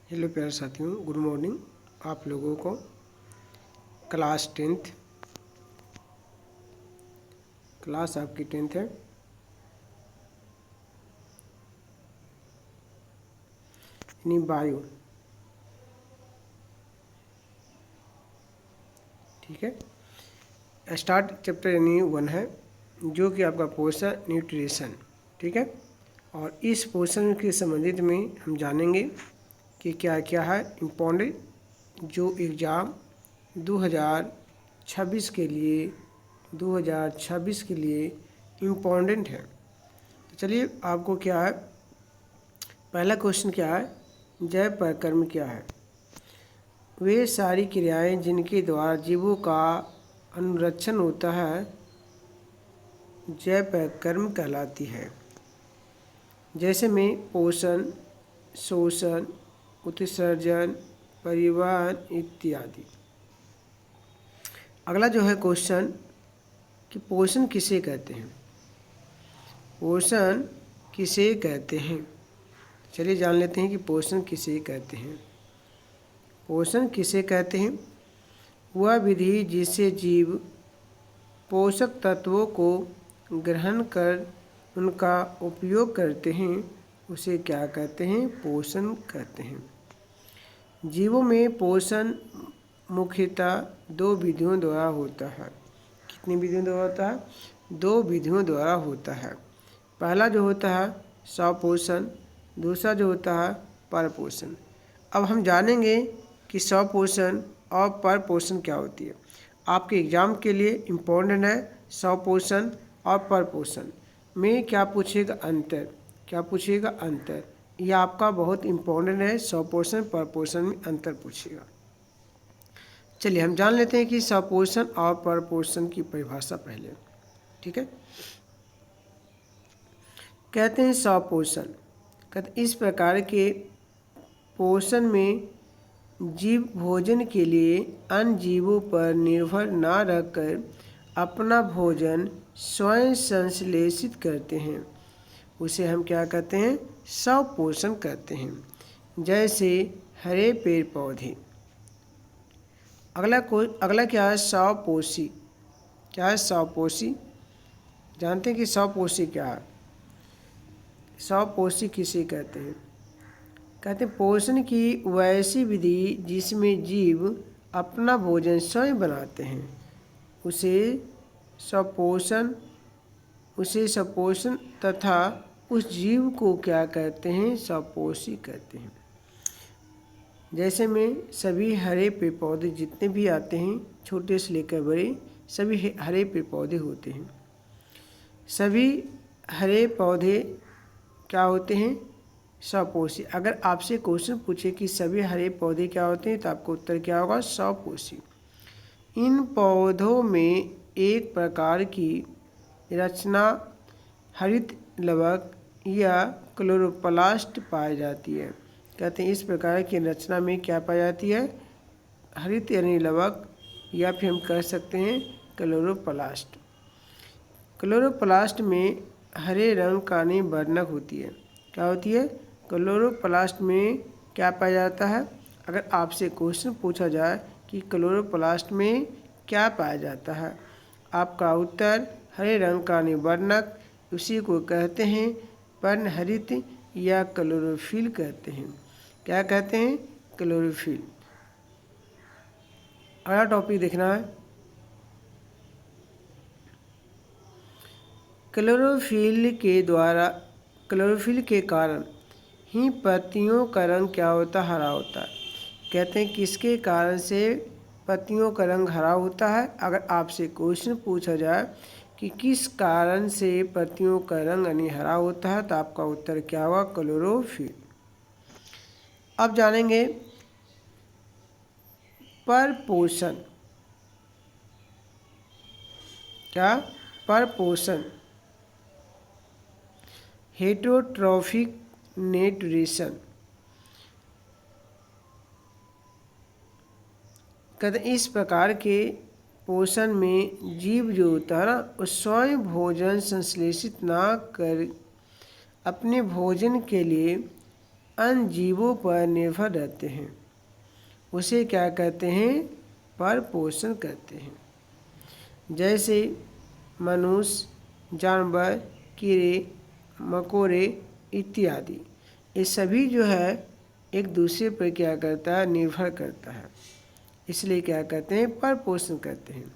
Hello प्यारे साथियों, good morning. आप लोगों को क्लास 10th क्लास आपकी 10th है। यानी बायो, ठीक है। स्टार्ट चैप्टर यानी 1 है, जो कि आपका पोषण न्यूट्रिशन, ठीक है। और इस पोषण के संबंधित में हम जानेंगे कि क्या क्या है इम्पोर्टेंट जो एग्ज़ाम 2026 के लिए इम्पोर्टेंट है। तो चलिए, आपको क्या है, पहला क्वेश्चन क्या है, जैव प्रकर्म क्या है। वे सारी क्रियाएं जिनके द्वारा जीवों का अनुरक्षण होता है जैव प्रकर्म कहलाती है। जैसे में पोषण, शोषण, उत्सर्जन, परिवहन इत्यादि। अगला जो है क्वेश्चन कि पोषण किसे कहते हैं। पोषण किसे कहते हैं, चलिए जान लेते हैं कि पोषण किसे कहते हैं। पोषण किसे कहते हैं, वह विधि जिससे जीव पोषक तत्वों को ग्रहण कर उनका उपयोग करते हैं, उसे क्या कहते हैं, पोषण कहते हैं। जीवों में पोषण मुख्यतः 2 विधियों द्वारा होता है। कितनी विधियों द्वारा होता है, 2 विधियों द्वारा होता है। पहला जो होता है स्वपोषण, दूसरा जो होता है परपोषण। अब हम जानेंगे कि स्वपोषण और परपोषण क्या होती है। आपके एग्जाम के लिए इम्पोर्टेंट है स्वपोषण और परपोषण में क्या पूछेगा, अंतर। क्या पूछेगा, अंतर। यह आपका बहुत इम्पोर्टेंट है, स्वपोषण परपोषण में अंतर पूछेगा। चलिए हम जान लेते हैं कि स्वपोषण और परपोषण की परिभाषा पहले, ठीक है। कहते हैं स्वपोषण, कहते इस प्रकार के पोषण में जीव भोजन के लिए अन्य जीवों पर निर्भर न रहकर अपना भोजन स्वयं संश्लेषित करते हैं, उसे हम क्या कहते हैं, स्वपोषण कहते हैं। जैसे हरे पेड़ पौधे। अगला क्या है, स्वपोषी। क्या है, स्वपोषी। जानते हैं कि स्वपोषी क्या है। स्वपोषी किसे कहते हैं, कहते हैं पोषण की वैसी विधि जिसमें जीव अपना भोजन स्वयं बनाते हैं, उसे स्वपोषण तथा उस जीव को क्या कहते हैं, स्वपोषी कहते हैं। जैसे में सभी हरे पेड़ पौधे जितने भी आते हैं, छोटे से लेकर बड़े, सभी हरे पेड़ पौधे होते हैं। सभी हरे पौधे क्या होते हैं, स्वपोषी। अगर आपसे क्वेश्चन पूछे कि सभी हरे पौधे क्या होते हैं, तो आपको उत्तर क्या होगा, स्वपोषी। इन पौधों में एक प्रकार की रचना हरित लवक या क्लोरोप्लास्ट पाई जाती है। कहते हैं इस प्रकार की रचना में क्या पाई जाती है, हरित यानी लवक, या फिर हम कह सकते हैं क्लोरोप्लास्ट। क्लोरोप्लास्ट में हरे रंग का वर्णक होती है। क्या होती है, क्लोरोप्लास्ट में क्या पाया जाता है। अगर आपसे क्वेश्चन पूछा जाए कि क्लोरोप्लास्ट में क्या पाया जाता है, आपका उत्तर हरे रंग का वर्णक, उसी को कहते हैं पर्णहरित या क्लोरोफिल कहते हैं। क्या कहते हैं, क्लोरोफिल। अगला टॉपिक देखना है, क्लोरोफिल के कारण ही पत्तियों का रंग क्या होता है, हरा होता है। कहते हैं किसके कारण से पत्तियों का रंग हरा होता है। अगर आपसे क्वेश्चन पूछा जाए कि किस कारण से पत्तियों का रंग यानी हरा होता है, तो आपका उत्तर क्या होगा, क्लोरोफिल। अब जानेंगे परपोषण। क्या, परपोषण। Heterotrophic nutrition. कहते इस प्रकार के पोषण में जीव जो होता है ना, वो स्वयं भोजन संश्लेषित ना कर अपने भोजन के लिए अन्य जीवों पर निर्भर रहते हैं उसे क्या कहते हैं? परपोषण कहते हैं। जैसे मनुष्य, जानवर, कीड़े मकोड़े इत्यादि, ये सभी जो है एक दूसरे पर क्या करता है? निर्भर करता है, इसलिए क्या कहते हैं? परपोषण कहते हैं।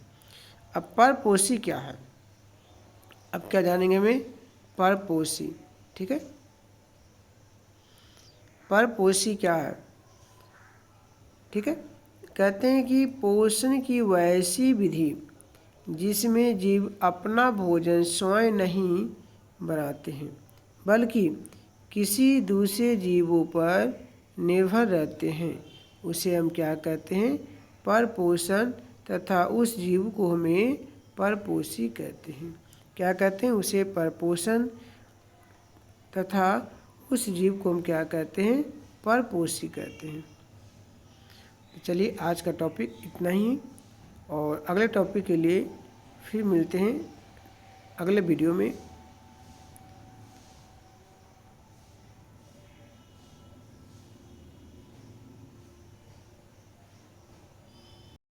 अब परपोषी क्या है? अब क्या जानेंगे हमें? परपोषी, ठीक है। परपोषी क्या है? ठीक है, कहते हैं कि पोषण की वैसी विधि जिसमें जीव अपना भोजन स्वयं नहीं बनाते हैं बल्कि किसी दूसरे जीवों पर निर्भर रहते हैं, उसे हम क्या कहते हैं? परपोषण। तथा उस जीव को हमें परपोषी कहते हैं। क्या कहते हैं? उसे परपोषण। तथा उस जीव को हम क्या कहते हैं? परपोषी कहते हैं। चलिए आज का टॉपिक इतना ही, और अगले टॉपिक के लिए फिर मिलते हैं अगले वीडियो में।